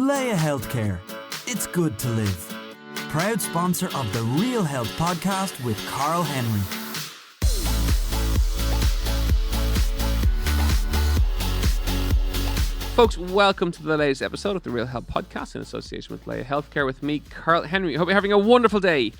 Leia Healthcare. It's good to live. Proud sponsor of the Real Health podcast with Carl Henry. Folks, welcome to the latest episode of the Real Health podcast in association with Leia Healthcare with me, Carl Henry. Hope you're having a wonderful day.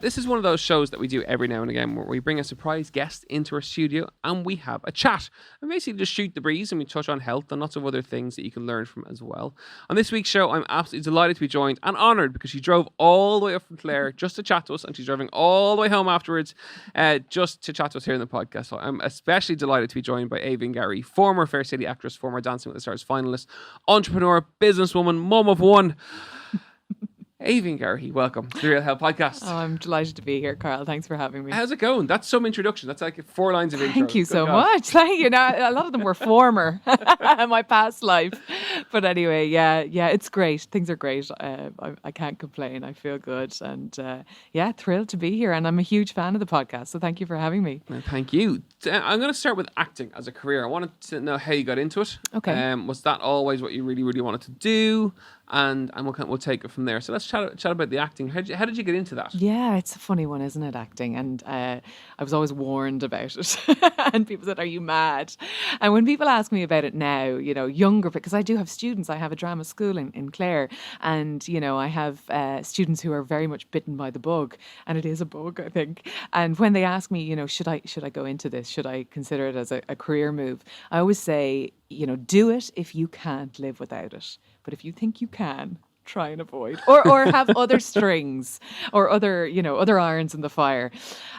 This is one of those shows that we do every now and again where we bring a surprise guest into our studio and we have a chat. And basically just shoot the breeze and we touch on health and lots of other things that you can learn from as well. On this week's show, I'm absolutely delighted to be joined and honoured because she drove all the way up from Clare just to chat to us, and she's driving all the way home afterwards just to chat to us here in the podcast. So I'm especially delighted to be joined by Aoibhín Garrihy, former Fair City actress, former Dancing with the Stars finalist, entrepreneur, businesswoman, mum of one. Aoibhín Garrihy, welcome to the Real Health podcast. Oh, I'm delighted to be here, Carl. Thanks for having me. How's it going? That's some introduction. That's like 4 lines of intro. Thank you so much. Thank you. Now, a lot of them were former in my past life. But anyway, yeah, it's great. Things are great. I can't complain. I feel good. And thrilled to be here. And I'm a huge fan of the podcast. So thank you for having me. Well, thank you. I'm going to start with acting as a career. I wanted to know how you got into it. Okay. Was that always what you really, really wanted to do? And we'll take it from there. So let's chat about the acting. How did you get into that? Yeah, it's a funny one, isn't it, acting? And I was always warned about it. And people said, are you mad? And when people ask me about it now, younger, because I do have students. I have a drama school in Clare. And, I have students who are very much bitten by the bug. And it is a bug, I think. And when they ask me, should I go into this? Should I consider it as a career move? I always say, do it if you can't live without it. But if you think you can, try and avoid, or have other strings or other irons in the fire.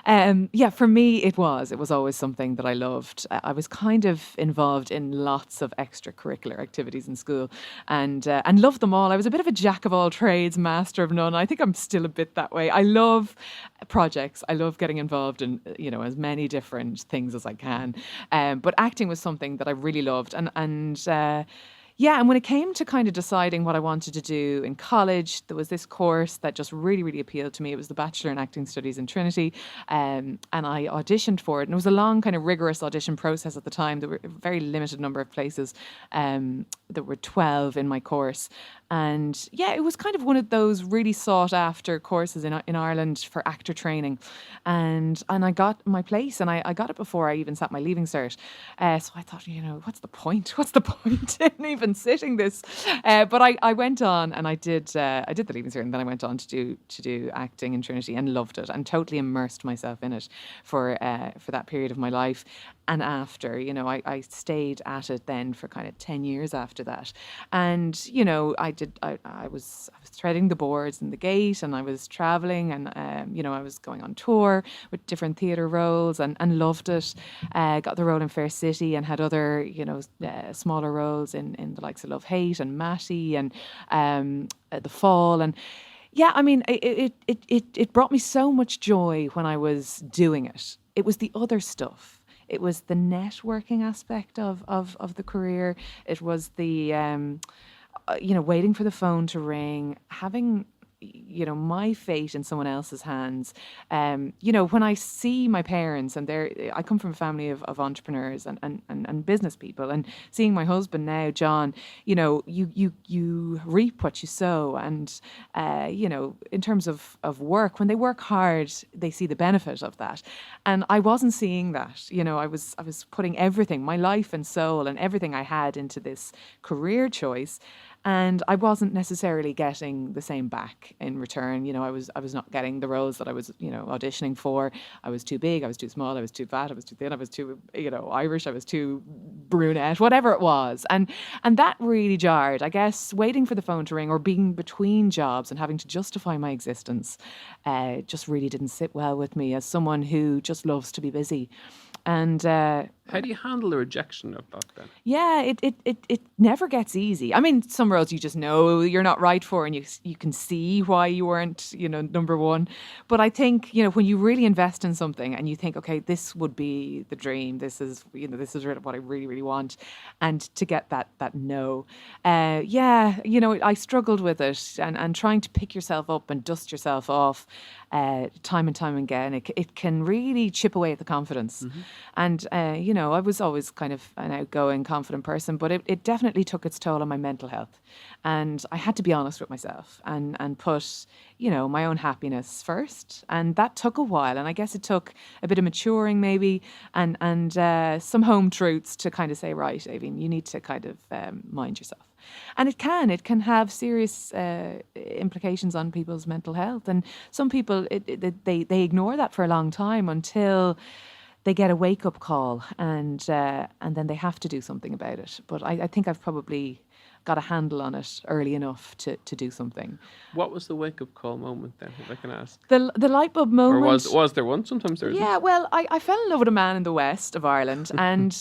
For me, it was always something that I loved. I was kind of involved in lots of extracurricular activities in school and loved them all. I was a bit of a jack of all trades, master of none. I think I'm still a bit that way. I love projects. I love getting involved in, as many different things as I can. But acting was something that I really loved. And when it came to kind of deciding what I wanted to do in college, there was this course that just really, really appealed to me. It was the Bachelor in Acting Studies in Trinity. And I auditioned for it. And it was a long, kind of rigorous audition process at the time. There were a very limited number of places. There were 12 in my course. And it was kind of one of those really sought after courses in Ireland for actor training. And I got my place, and I got it before I even sat my leaving cert. So I thought, what's the point? What's the point in even sitting this? But I went on and I did the leaving cert, and then I went on to do acting in Trinity and loved it and totally immersed myself in it for that period of my life. And after, I stayed at it then for kind of 10 years after that. And, I was threading the boards in the gate, and I was traveling, and, I was going on tour with different theatre roles and loved it. Got the role in Fair City and had other, smaller roles in the likes of Love, Hate and Matty and The Fall. And it brought me so much joy when I was doing it. It was the other stuff. It was the networking aspect of the career. It was the, waiting for the phone to ring, having, my fate in someone else's hands. When I see my parents, and I come from a family of entrepreneurs and business people, and seeing my husband now, John, you reap what you sow. And, in terms of work, when they work hard, they see the benefit of that. And I wasn't seeing that. I was putting everything, my life and soul and everything I had into this career choice. And I wasn't necessarily getting the same back in return. I was not getting the roles that I was, auditioning for. I was too big, I was too small, I was too fat, I was too thin, I was too, Irish, I was too brunette, whatever it was. And that really jarred. I guess waiting for the phone to ring or being between jobs and having to justify my existence just really didn't sit well with me as someone who just loves to be busy. And how do you handle the rejection of that then? Yeah, it never gets easy. I mean, some roles you just know you're not right for, and you can see why you weren't, number one. But I think, when you really invest in something and you think, okay, this would be the dream. This is, this is what I really, really want. And to get that no, I struggled with it and trying to pick yourself up and dust yourself off. time and time again, it can really chip away at the confidence. And, I was always kind of an outgoing, confident person, but it definitely took its toll on my mental health. And I had to be honest with myself and put, my own happiness first. And that took a while. And I guess it took a bit of maturing maybe and some home truths to kind of say, right, Aoibhín, you need to kind of mind yourself. And it can have serious implications on people's mental health. And some people, they ignore that for a long time until they get a wake-up call and then they have to do something about it. But I think I've probably got a handle on it early enough to do something. What was the wake-up call moment then, if I can ask? The light bulb moment. Or was there one? Sometimes there isn't. Yeah, well, I fell in love with a man in the west of Ireland. And,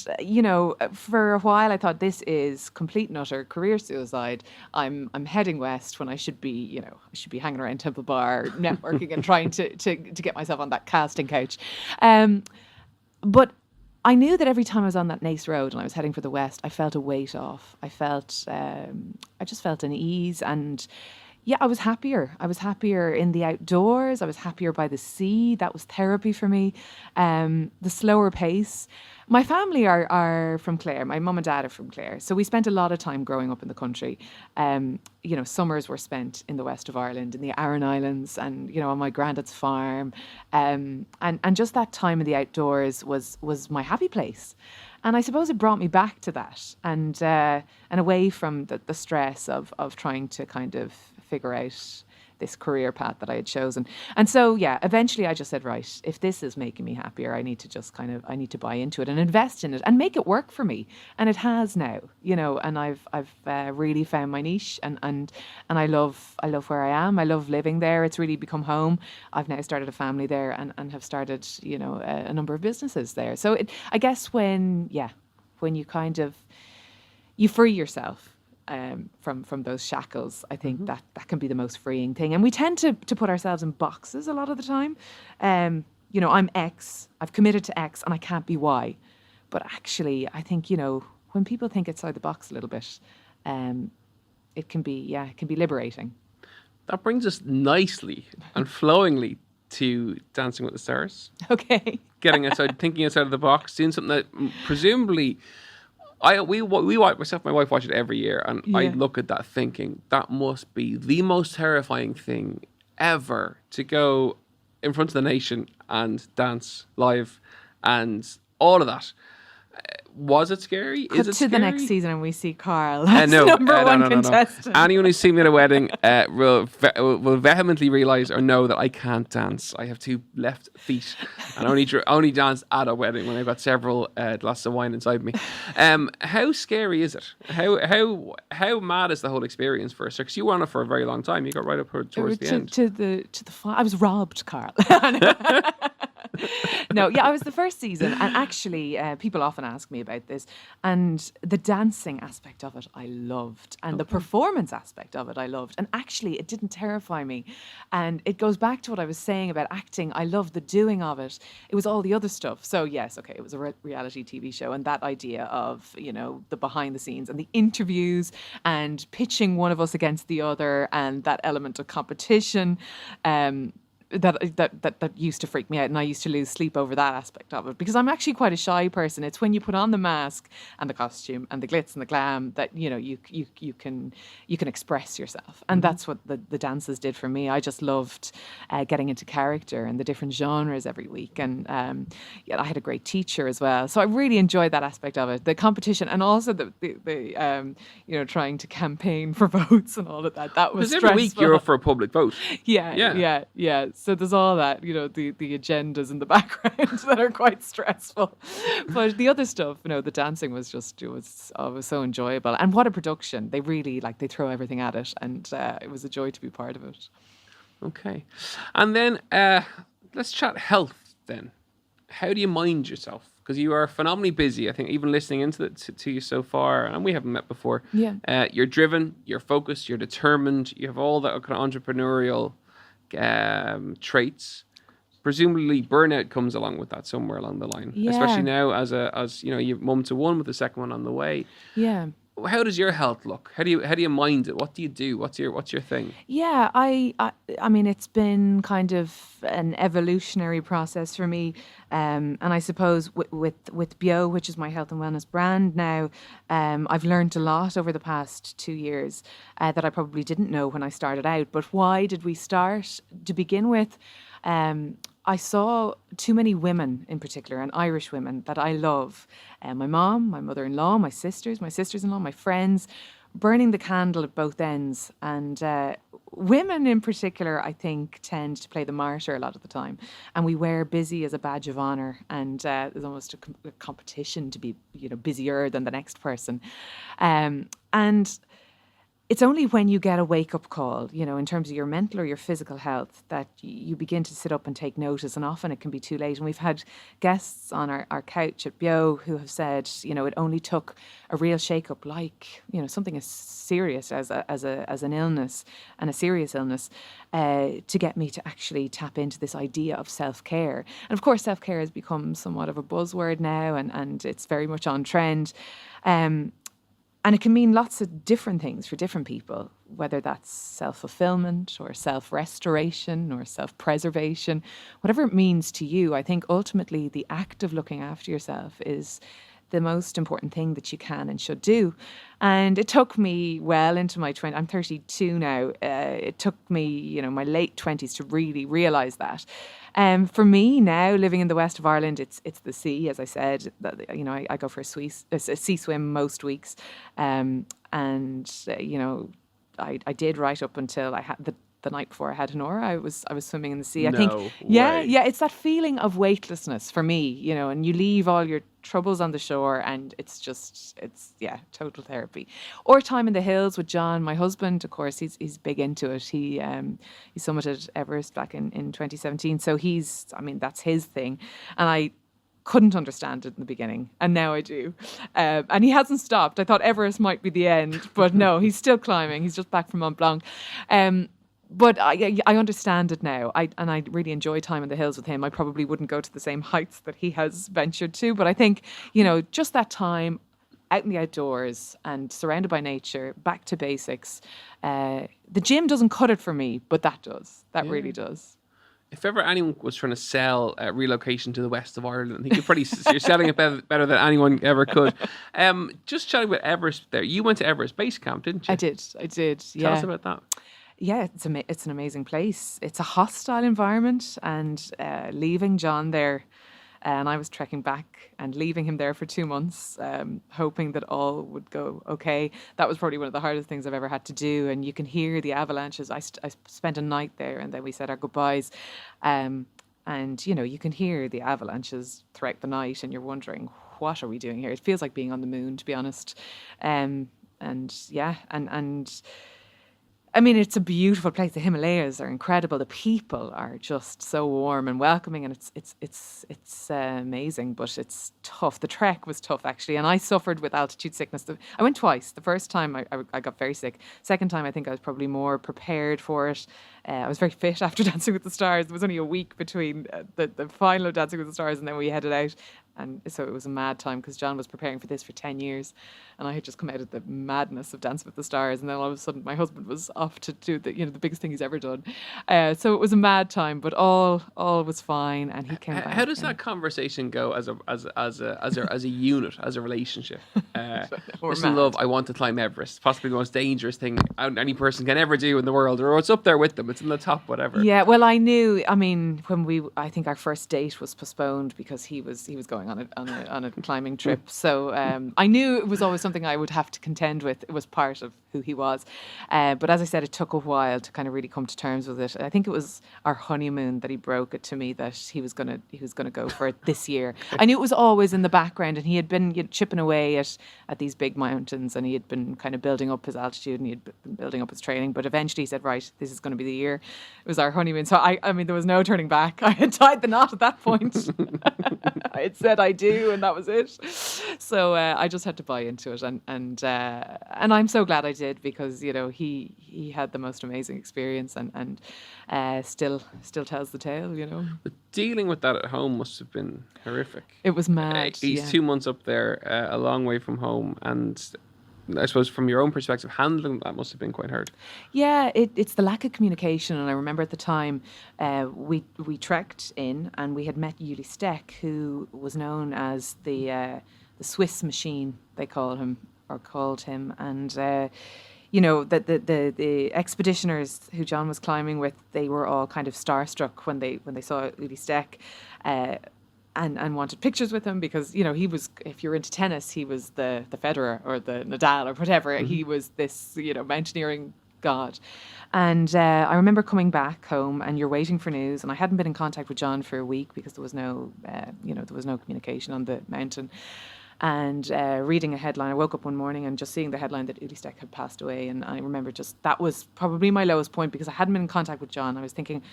for a while I thought this is complete and utter career suicide. I'm heading west when I should be, hanging around Temple Bar, networking and trying to get myself on that casting couch. But I knew that every time I was on that Nace Road and I was heading for the west, I felt a weight off. I just felt an ease, and I was happier. I was happier in the outdoors. I was happier by the sea. That was therapy for me. The slower pace. My family are from Clare. My mum and dad are from Clare. So we spent a lot of time growing up in the country. Summers were spent in the west of Ireland, in the Aran Islands and, on my granddad's farm. And just that time in the outdoors was my happy place. And I suppose it brought me back to that and away from the stress of trying to kind of figure out this career path that I had chosen. And so, eventually I just said, right, if this is making me happier, I need to buy into it and invest in it and make it work for me. And it has now, and I've really found my niche and I love where I am. I love living there. It's really become home. I've now started a family there and have started, a number of businesses there. So I guess when you kind of, you free yourself from those shackles, I think that can be the most freeing thing. And we tend to put ourselves in boxes a lot of the time. I'm X, I've committed to X and I can't be Y. But actually, I think, when people think outside the box a little bit, it can be liberating. That brings us nicely and flowingly to Dancing with the Stars. Okay. Thinking outside of the box, doing something that presumably... myself and my wife watch it every year, and I look at that thinking that must be the most terrifying thing ever, to go in front of the nation and dance live and all of that. Was it scary? Is it scary? The next season and we see Carl as number one contestant. Anyone who's seen me at a wedding will vehemently realise or know that I can't dance. I have two left feet and only danced at a wedding when I've got several glasses of wine inside me. How scary is it? How mad is the whole experience for us? Because you were on it for a very long time. You got right up towards the end. I was robbed, Carl. No, I was the first season, and actually people often ask me about this, and the dancing aspect of it I loved, and the performance aspect of it I loved, and actually it didn't terrify me. And it goes back to what I was saying about acting. I loved the doing of it. It was all the other stuff. So yes, okay, it was a reality TV show, and that idea of, the behind the scenes and the interviews and pitching one of us against the other, and that element of competition, that used to freak me out, and I used to lose sleep over that aspect of it, because I'm actually quite a shy person. It's when you put on the mask and the costume and the glitz and the glam that you can express yourself, and that's what the dances did for me. I just loved getting into character and the different genres every week, and I had a great teacher as well, so I really enjoyed that aspect of it, the competition, and also the trying to campaign for votes and all of that. That was stressful. Every week you're up for a public vote. Yeah. So there's all that, the agendas in the background that are quite stressful. But the other stuff, the dancing was just, it was so enjoyable. And what a production. They really, they throw everything at it. And it was a joy to be part of it. Okay. And then let's chat health then. How do you mind yourself? Because you are phenomenally busy. I think even listening into to you so far, and we haven't met before. Yeah. You're driven, you're focused, you're determined. You have all that kind of entrepreneurial traits. Presumably burnout comes along with that somewhere along the line, especially now as you've mum to one with the second one on the way. how does your health look? How do you mind it? What do you do? What's your thing? Yeah, I mean, it's been kind of an evolutionary process for me, and I suppose with Bio, which is my health and wellness brand now, I've learned a lot over the past 2 years that I probably didn't know when I started out. But why did we start to begin with? I saw too many women, in particular, and Irish women that I love. My mom, my mother-in-law, my sisters-in-law, my friends, burning the candle at both ends. And women in particular, I think, tend to play the martyr a lot of the time. And we wear busy as a badge of honour. And there's almost a competition to be, busier than the next person. And it's only when you get a wake-up call, in terms of your mental or your physical health, that you begin to sit up and take notice, and often it can be too late. And we've had guests on our couch at Bio who have said, it only took a real shake-up, like, something as serious as an illness, and a serious illness, to get me to actually tap into this idea of self-care. And of course, self-care has become somewhat of a buzzword now, and it's very much on trend. And it can mean lots of different things for different people, whether that's self-fulfillment or self-restoration or self-preservation, whatever it means to you. I think ultimately the act of looking after yourself is the most important thing that you can and should do. And it took me well into my 20s. I'm 32 now. It took me, my late 20s to really realise that. For me now, living in the west of Ireland, it's the sea, as I said. I go for a sea swim most weeks. I did right up until I had the night before I had Honora. I was swimming in the sea. I think, yeah, it's that feeling of weightlessness for me, and you leave all your troubles on the shore, and it's total therapy. Or time in the hills with John, my husband. Of course, he's big into it. He summited Everest back in 2017, so that's his thing, and I couldn't understand it in the beginning, and now I do. And he hasn't stopped. I thought Everest might be the end, but no, he's still climbing. He's just back from Mont Blanc. But I understand it now. I really enjoy time in the hills with him. I probably wouldn't go to the same heights that he has ventured to, but I think, just that time out in the outdoors and surrounded by nature, back to basics. The gym doesn't cut it for me, but that does. That really does. If ever anyone was trying to sell relocation to the west of Ireland, I think you're selling it better than anyone ever could. Just chatting about Everest there. You went to Everest Base Camp, didn't you? I did. Tell us about that. Yeah, it's an amazing place. It's a hostile environment, and leaving John there, and I was trekking back and leaving him there for 2 months, hoping that all would go okay. That was probably one of the hardest things I've ever had to do, and you can hear the avalanches. I spent a night there, and then we said our goodbyes, and you can hear the avalanches throughout the night, and you're wondering, what are we doing here? It feels like being on the moon, to be honest. I mean, it's a beautiful place. The Himalayas are incredible. The people are just so warm and welcoming, and it's amazing. But it's tough. The trek was tough, actually, and I suffered with altitude sickness. I went twice. The first time I got very sick. Second time, I think I was probably more prepared for it. I was very fit after Dancing with the Stars. There was only a week between the final of Dancing with the Stars and then we headed out. And so it was a mad time because John was preparing for this for 10 years. And I had just come out of the madness of Dancing with the Stars. And then all of a sudden my husband was off to do the biggest thing he's ever done. So it was a mad time, but all was fine. And he came back. How does that conversation go as a unit, as a relationship? Listen, love, I want to climb Everest. Possibly the most dangerous thing any person can ever do in the world. Or it's up there with them. It's in the top, whatever. Yeah, well, I knew, I think our first date was postponed because he was going on a climbing trip. So I knew it was always something I would have to contend with. It was part of who he was. But as I said, it took a while to kind of really come to terms with it. I think it was our honeymoon that he broke it to me that he was gonna go for it this year. I knew it was always in the background, and he had been chipping away at these big mountains, and he had been kind of building up his altitude, and he had been building up his training. But eventually he said, right, this is going to be the year. It was our honeymoon. So I mean, there was no turning back. I had tied the knot at that point. I had said I do, and that was it. So I just had to buy into it, and I'm so glad I did, because he had the most amazing experience, and still tells the tale. But dealing with that at home must have been horrific. It was mad. He's 2 months up there, a long way from home, and I suppose from your own perspective, handling that must have been quite hard. Yeah, it's the lack of communication. And I remember at the time we trekked in and we had met Yuli Steck, who was known as the Swiss machine, they called him. And, you know, that the expeditioners who John was climbing with, they were all kind of starstruck when they saw Yuli Steck. And wanted pictures with him because, you know, he was, if you're into tennis, he was the Federer or the Nadal or whatever. Mm-hmm. He was this, you know, mountaineering god. And I remember coming back home and you're waiting for news. And I hadn't been in contact with John for a week because there was no, there was no communication on the mountain. And reading a headline, I woke up one morning and just seeing the headline that Yuli Steck had passed away. And I remember that was probably my lowest point because I hadn't been in contact with John. I was thinking,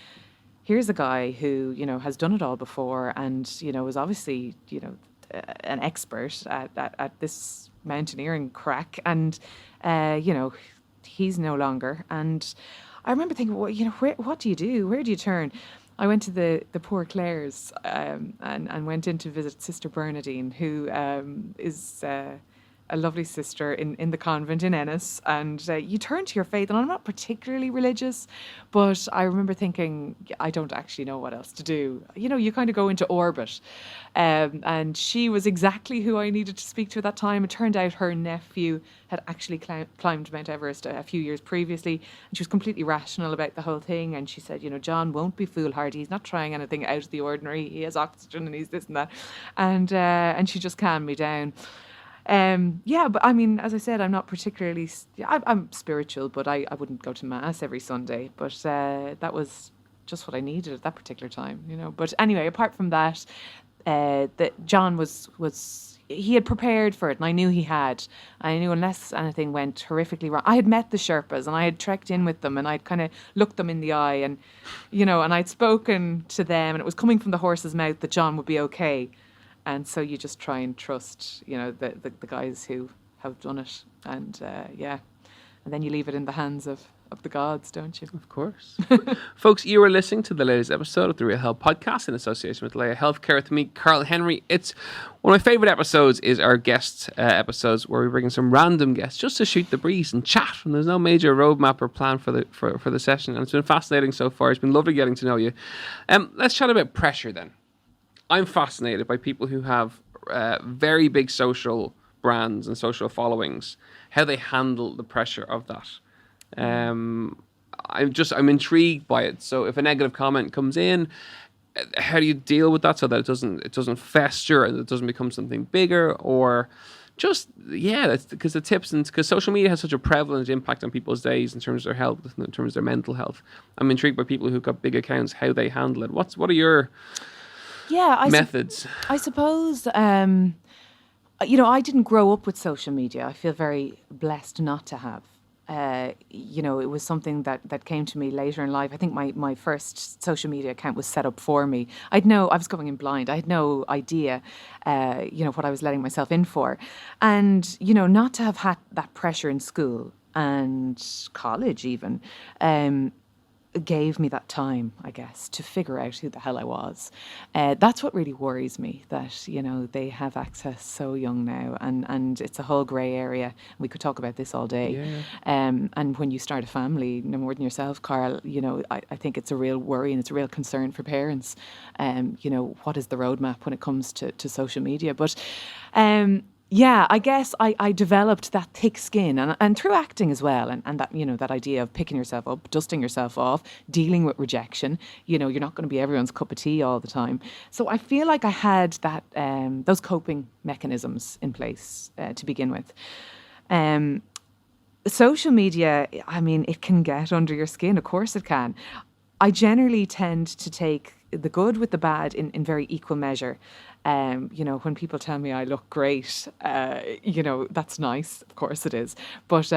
here's a guy who, you know, has done it all before and, you know, is obviously, you know, an expert at this mountaineering crack. And, you know, he's no longer. And I remember thinking, well, you know, what do you do? Where do you turn? I went to the poor Clares and went in to visit Sister Bernadine, who is a lovely sister in the convent in Ennis, and you turn to your faith, and I'm not particularly religious, but I remember thinking, I don't actually know what else to do. You know, you kind of go into orbit. And she was exactly who I needed to speak to at that time. It turned out her nephew had actually climbed Mount Everest a few years previously, and she was completely rational about the whole thing. And she said, you know, John won't be foolhardy. He's not trying anything out of the ordinary. He has oxygen and he's this and that. And she just calmed me down. Yeah, but I mean, as I said, I'm not particularly, I'm spiritual, but I wouldn't go to mass every Sunday, but that was just what I needed at that particular time, you know. But anyway, apart from that, that John he had prepared for it, and I knew he had. I knew unless anything went horrifically wrong. I had met the Sherpas, and I had trekked in with them, and I'd kind of looked them in the eye, and, you know, and I'd spoken to them, and it was coming from the horse's mouth that John would be okay. And so you just try and trust, you know, the guys who have done it. And, yeah. And then you leave it in the hands of the gods, don't you? Of course. Folks, you are listening to the latest episode of the Real Health Podcast in association with Leia Healthcare with me, Carl Henry. It's one of my favourite episodes is our guest episodes where we bring in some random guests just to shoot the breeze and chat. And there's no major roadmap or plan for the session. And it's been fascinating so far. It's been lovely getting to know you. Let's chat about pressure then. I'm fascinated by people who have very big social brands and social followings, how they handle the pressure of that. I'm intrigued by it. So if a negative comment comes in, how do you deal with that so that it doesn't fester and it doesn't become something bigger? Or just, yeah, that's because the tips, and because social media has such a prevalent impact on people's days in terms of their health, in terms of their mental health. I'm intrigued by people who've got big accounts, how they handle it. What are your methods? I suppose, you know, I didn't grow up with social media. I feel very blessed not to have. You know, it was something that came to me later in life. I think my first social media account was set up for me. I was going in blind. I had no idea, you know, what I was letting myself in for. And, you know, not to have had that pressure in school and college even, gave me that time, I guess, to figure out who the hell I was. That's what really worries me, that, you know, they have access so young now, and it's a whole grey area. We could talk about this all day. Yeah. And when you start a family, no more than yourself, Carl, you know, I think it's a real worry and it's a real concern for parents. You know, what is the roadmap when it comes to social media? But yeah, I guess I developed that thick skin and through acting as well. And that, you know, that idea of picking yourself up, dusting yourself off, dealing with rejection. You know, you're not going to be everyone's cup of tea all the time. So I feel like I had that those coping mechanisms in place to begin with. Social media, I mean, it can get under your skin. Of course it can. I generally tend to take the good with the bad in very equal measure. You know, when people tell me I look great, you know, that's nice. Of course it is. But,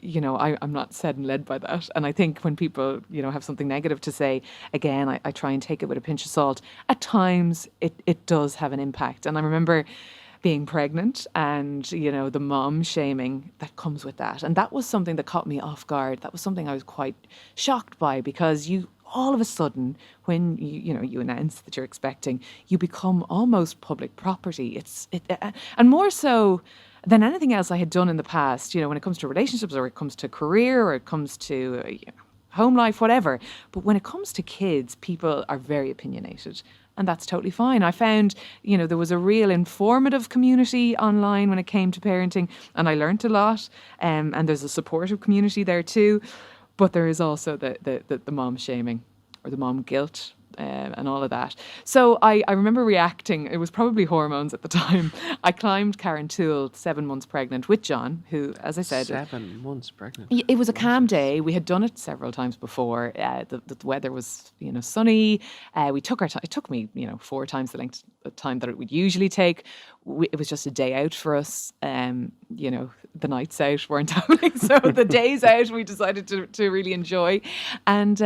you know, I'm not said and led by that. And I think when people, you know, have something negative to say, again, I try and take it with a pinch of salt. At times, it does have an impact. And I remember being pregnant and, you know, the mom shaming that comes with that. And that was something that caught me off guard. That was something I was quite shocked by, because all of a sudden, when you announce that you're expecting, you become almost public property. And more so than anything else I had done in the past, when it comes to relationships or it comes to career or it comes to home life, whatever. But when it comes to kids, people are very opinionated. And that's totally fine. I found, there was a real informative community online when it came to parenting, and I learnt a lot. And there's a supportive community there too. But there is also the mom shaming or the mom guilt. And all of that. So I remember reacting. It was probably hormones at the time. I climbed Carrantoul 7 months pregnant with John, who, as I said... 7 months pregnant. It was a calm day. We had done it several times before. The weather was, sunny. We took our time. It took me, 4 times the length of time that it would usually take. It was just a day out for us. The nights out weren't happening. So the days out we decided to really enjoy. And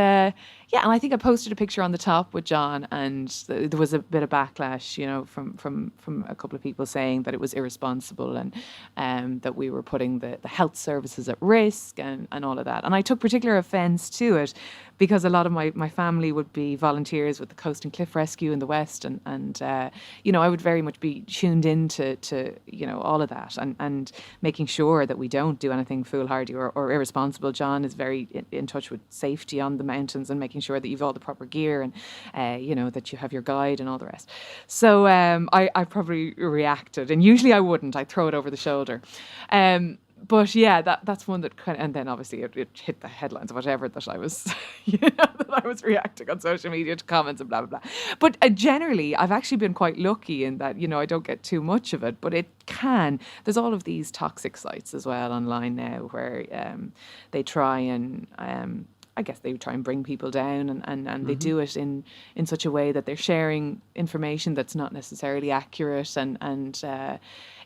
and I think I posted a picture on the top with John, and there was a bit of backlash, from a couple of people saying that it was irresponsible and that we were putting the health services at risk and all of that. And I took particular offence to it because a lot of my family would be volunteers with the Coast and Cliff Rescue in the West, and I would very much be tuned into all of that and making sure that we don't do anything foolhardy or irresponsible. John is very in touch with safety on the mountains and making sure that you've all the proper gear and that you have your guide and all the rest. So I probably reacted, and usually I wouldn't. I'd throw it over the shoulder. But yeah, that's one that and then obviously it hit the headlines or whatever that I was, that I was reacting on social media to comments and blah, blah, blah. But generally, I've actually been quite lucky in that, I don't get too much of it, but there's all of these toxic sites as well online now where they try and, I guess they try and bring people down and they do it in such a way that they're sharing information that's not necessarily accurate and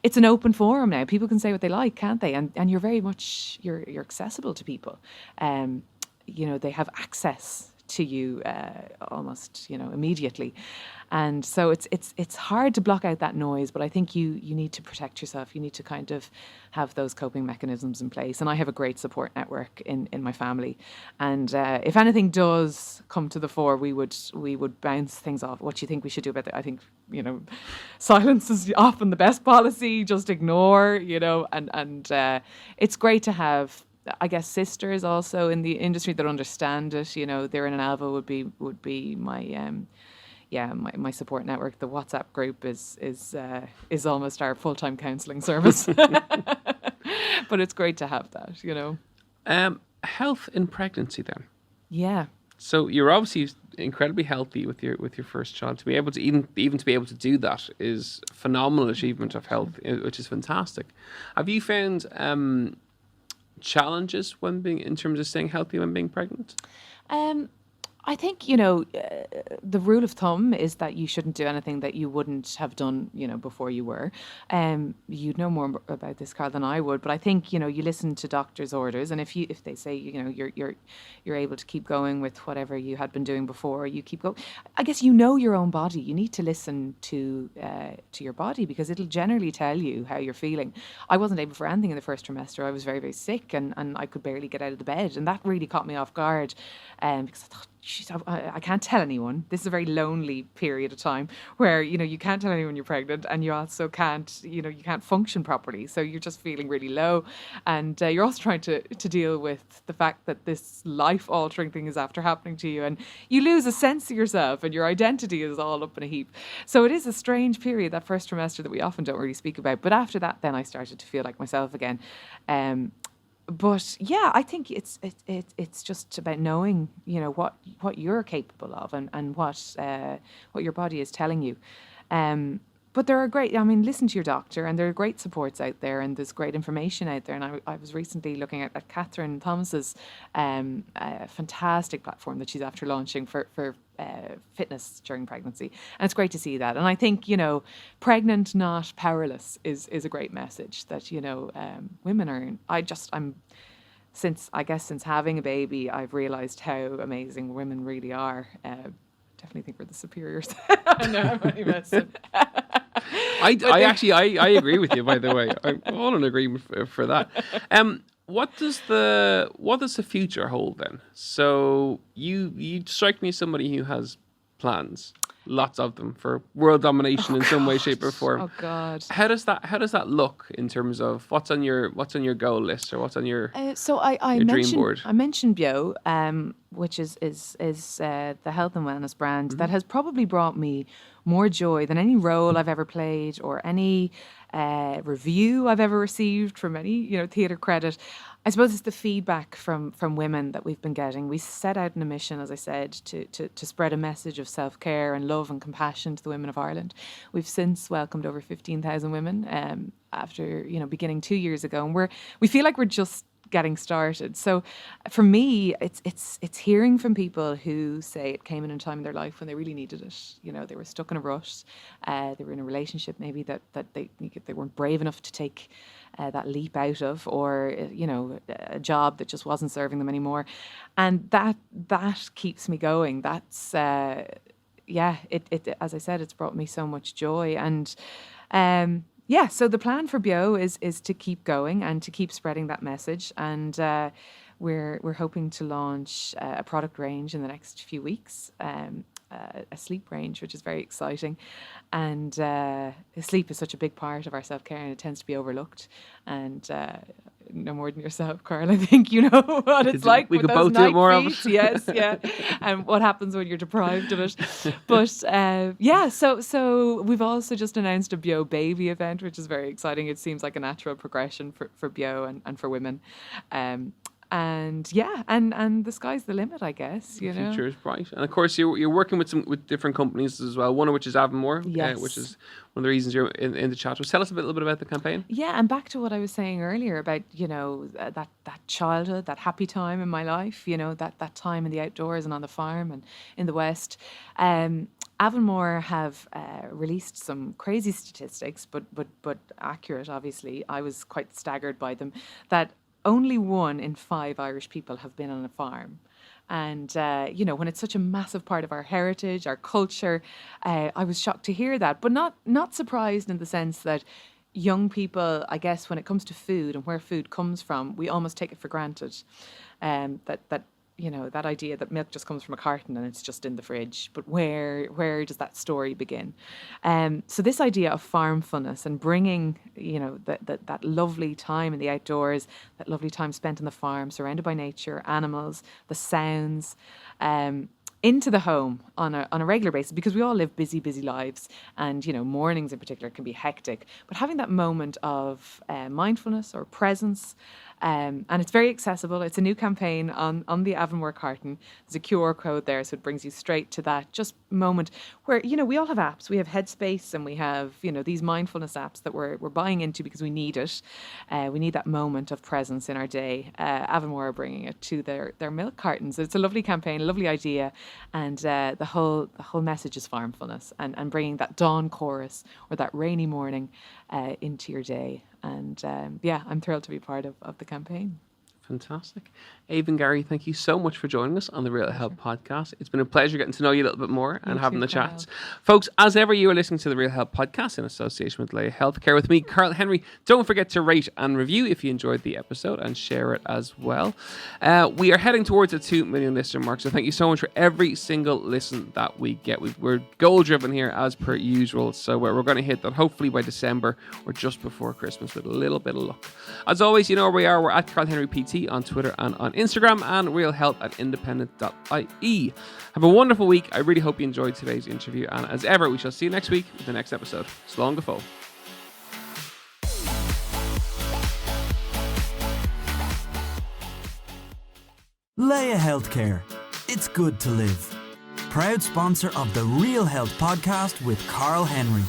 it's an open forum now. People can say what they like, can't they? And you're very much, you're accessible to people. They have access to you almost, immediately. And so it's hard to block out that noise, but I think you need to protect yourself. You need to kind of have those coping mechanisms in place. And I have a great support network in my family. And if anything does come to the fore, we would bounce things off. What do you think we should do about that? I think, silence is often the best policy. Just ignore, and it's great to have, I guess, sisters also in the industry that understand it. They're in an Alva would be my my support network. The WhatsApp group is almost our full-time counselling service. But it's great to have that, Health in pregnancy then. Yeah. So you're obviously incredibly healthy with your first child. To be able to even to be able to do that is a phenomenal achievement of health, which is fantastic. Have you found challenges in terms of staying healthy when being pregnant? I think, the rule of thumb is that you shouldn't do anything that you wouldn't have done, before you were. You'd know more about this, Carl, than I would. But I think, you listen to doctors' orders. And if they say, you're able to keep going with whatever you had been doing before, you keep going. I guess your own body. You need to listen to your body because it'll generally tell you how you're feeling. I wasn't able for anything in the first trimester. I was very, very sick and I could barely get out of the bed. And that really caught me off guard because I thought, I can't tell anyone. This is a very lonely period of time where, you can't tell anyone you're pregnant and you also can't, you can't function properly. So you're just feeling really low. And you're also trying to deal with the fact that this life-altering thing is after happening to you. And you lose a sense of yourself and your identity is all up in a heap. So it is a strange period, that first trimester that we often don't really speak about. But after that, then I started to feel like myself again. But yeah, I think it's just about knowing, what you're capable of and what your body is telling you. But there are listen to your doctor, and there are great supports out there, and there's great information out there. And I was recently looking at Catherine Thomas's fantastic platform that she's after launching for fitness during pregnancy, and it's great to see that. And I think pregnant, not powerless, is a great message that women are. Since having a baby, I've realised how amazing women really are. Definitely think we're the superiors. No, I'm only messing. I agree with you, by the way. I'm all in agreement for that. What does the future hold then? So you strike me as somebody who has plans. lots of them for world domination in some way, shape, or form. Oh God. How does that look in terms of what's on your goal list or what's on your So I your dream mentioned board? I mentioned Bio, which is the health and wellness brand that has probably brought me more joy than any role I've ever played or any review I've ever received from any theatre credit. I suppose it's the feedback from women that we've been getting. We set out on a mission, as I said, to spread a message of self-care and love and compassion to the women of Ireland. We've since welcomed over 15,000 women after beginning 2 years ago, and we feel like we're just getting started. So for me, it's hearing from people who say it came in a time in their life when they really needed it. They were stuck in a rut. They were in a relationship maybe that they weren't brave enough to take that leap out of, or a job that just wasn't serving them anymore, and that keeps me going. That's it as I said, it's brought me so much joy. And so the plan for Bio is to keep going and to keep spreading that message. And we're hoping to launch a product range in the next few weeks, a sleep range, which is very exciting. And sleep is such a big part of our self-care, and it tends to be overlooked. And no more than yourself, Carl, I think you know what it's like. We with could those both do it night more of feeds. it. Yes, yeah. And what happens when you're deprived of it. But so we've also just announced a Bio Baby event, which is very exciting. It seems like a natural progression for Bio and for women. And the sky's the limit, I guess. The future is bright, and of course you're working with different companies as well. One of which is Avonmore, Yes. which is one of the reasons you're in the chat. So tell us a little bit about the campaign. Yeah, and back to what I was saying earlier about that childhood, that happy time in my life. That time in the outdoors and on the farm and in the West. Avonmore have released some crazy statistics, but accurate. Obviously, I was quite staggered by them. That only 1 in 5 Irish people have been on a farm. And, when it's such a massive part of our heritage, our culture, I was shocked to hear that, but not surprised in the sense that young people, I guess, when it comes to food and where food comes from, we almost take it for granted. That idea that milk just comes from a carton and it's just in the fridge. But where does that story begin? So this idea of farmfulness and bringing, that lovely time in the outdoors, that lovely time spent on the farm, surrounded by nature, animals, the sounds, into the home on a regular basis, because we all live busy lives, and mornings in particular can be hectic. But having that moment of mindfulness or presence. And it's very accessible. It's a new campaign on the Avonmore carton. There's a QR code there, so it brings you straight to that just moment where, we all have apps. We have Headspace, and we have, these mindfulness apps that we're buying into because we need it. We need that moment of presence in our day. Avonmore are bringing it to their milk cartons. It's a lovely campaign, a lovely idea. And the whole message is farmfulness and bringing that dawn chorus or that rainy morning into your day. And I'm thrilled to be part of the campaign. Fantastic. Aoibhín Garrihy, thank you so much for joining us on the Real Health Podcast. It's been a pleasure getting to know you a little bit more and having the chats. Folks, as ever, you are listening to the Real Health Podcast in association with Leia Healthcare with me, Carl Henry. Don't forget to rate and review if you enjoyed the episode, and share it as well. We are heading towards a 2 million listener mark, so thank you so much for every single listen that we get. We're goal driven here as per usual, so we're going to hit that hopefully by December or just before Christmas with a little bit of luck. As always, you know where we are. We're at Carl Henry PT on Twitter and on Instagram, and realhealth@independent.ie. Have a wonderful week. I really hope you enjoyed today's interview, and as ever, we shall see you next week with the next episode. Slán go fóill. Leia Healthcare. It's good to live. Proud sponsor of the Real Health Podcast with Carl Henry.